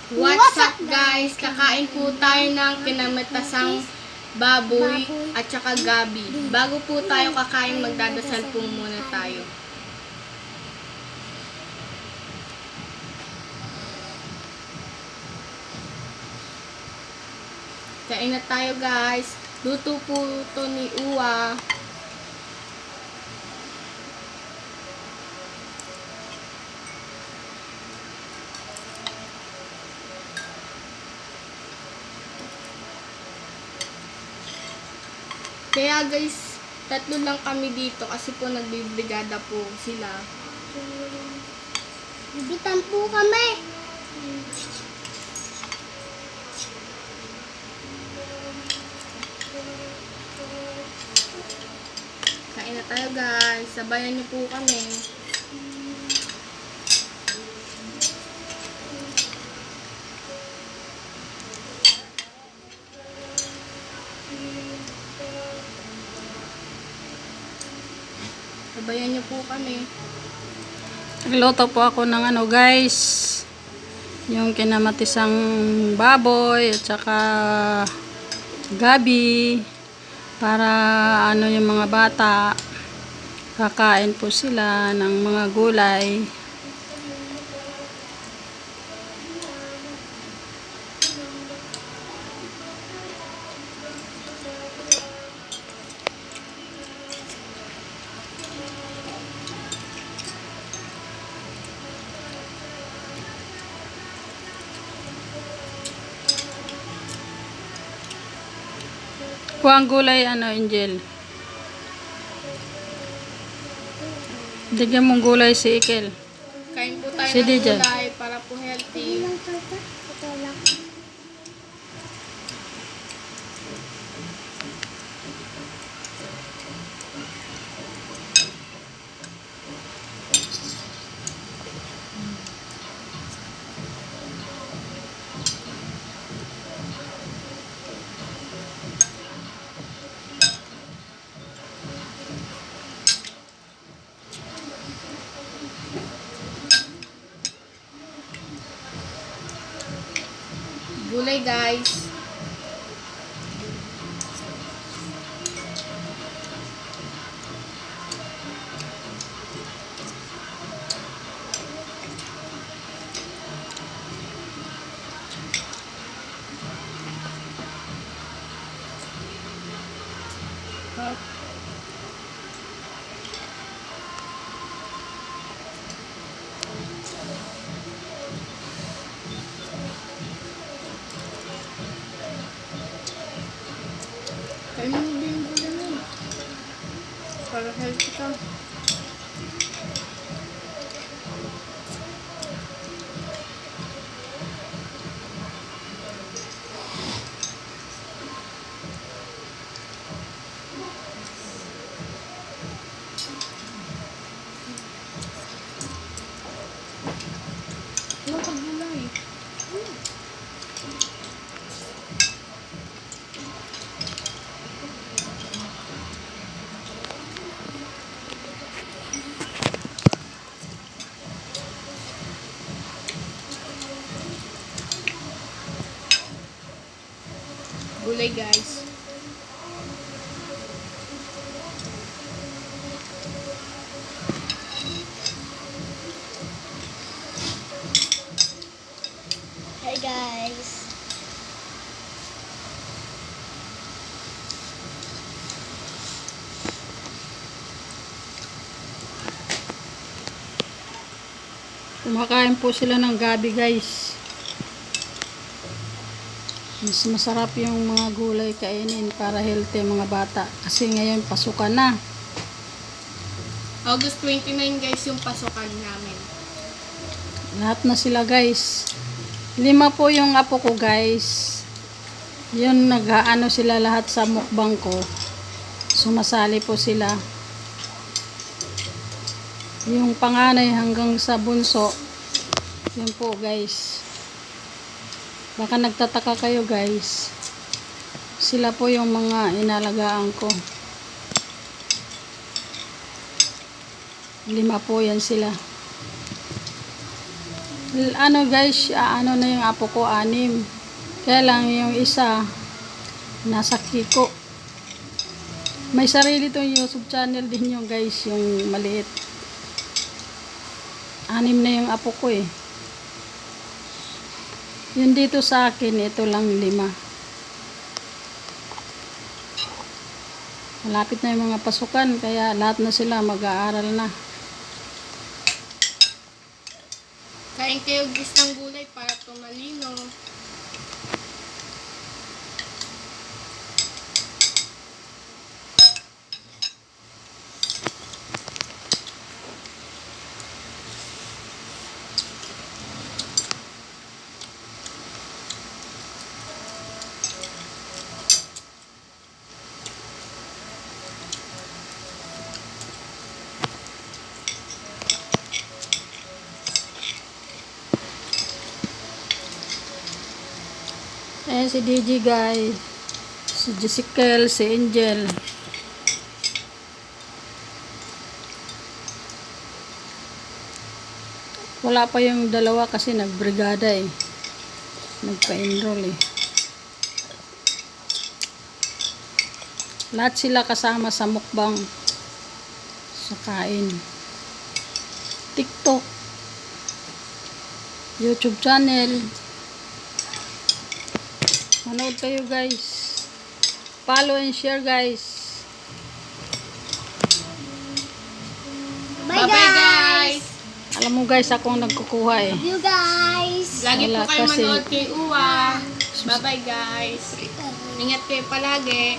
What's up guys? Kakain po tayo ng kinamatasang baboy at saka gabi. Bago po tayo kakain, magdadasal po muna tayo. Kain na tayo guys. Luto po ito ni Uwa. Kaya guys, tatlo lang kami dito kasi po nagbibrigada po sila. Bibitan po kami. Kain na tayo guys. Sabayan niyo po kami. Sabayan niyo po kami. Nagluto po ako ng guys, yung kinamatisang baboy at saka gabi para yung mga bata kakain po sila ng mga gulay. Kuang gulay Angel. Digyan mong gulay si Ikel. Kain po tayo Si ng DJ. gulay para po healthy. Ilang torta? Ito lang. Gulay guys. Kain mo din yung gulay mo. Para healthy ka. Ano ka gulay? Gulay guys. Hey guys. Kumakain po sila ng gabi guys. Mas masarap yung mga gulay kainin para healthy ang mga bata. Kasi ngayon pasukan na. August 29 guys yung pasukan namin. Lahat na sila guys. 5 po yung apo ko guys. Yun nag-aano sila lahat sa mukbang ko. Sumasali po sila. Yung panganay hanggang sa bunso. Yun po guys. Baka nagtataka kayo guys. Sila po yung mga inalagaan ko. 5 po yan sila. Ano guys, ano na yung apo ko, 6. Kaya lang yung isa, nasa Kiko. May sarili tong YouTube channel din yung guys, yung maliit. 6 na yung apo ko eh. Yun dito sa akin, ito lang 5. Malapit na yung mga pasukan, kaya lahat na sila mag-aaral na. Kain kayo guys ng gulay para tumalino. Ayan si DJ guys, si Jessica, si Angel. Wala pa yung dalawa kasi nagbrigada eh. Nagpa-enroll eh. Lahat sila kasama sa mukbang, sa kain. TikTok, YouTube channel. Manood kayo guys. Follow and share guys. Bye, Bye-bye guys! Alam mo guys, ako ang nagkukuha eh. You guys. Lagi po Wala kayo kasi. manood kay Uwa. Bye-bye guys! Ingat kayo palagi.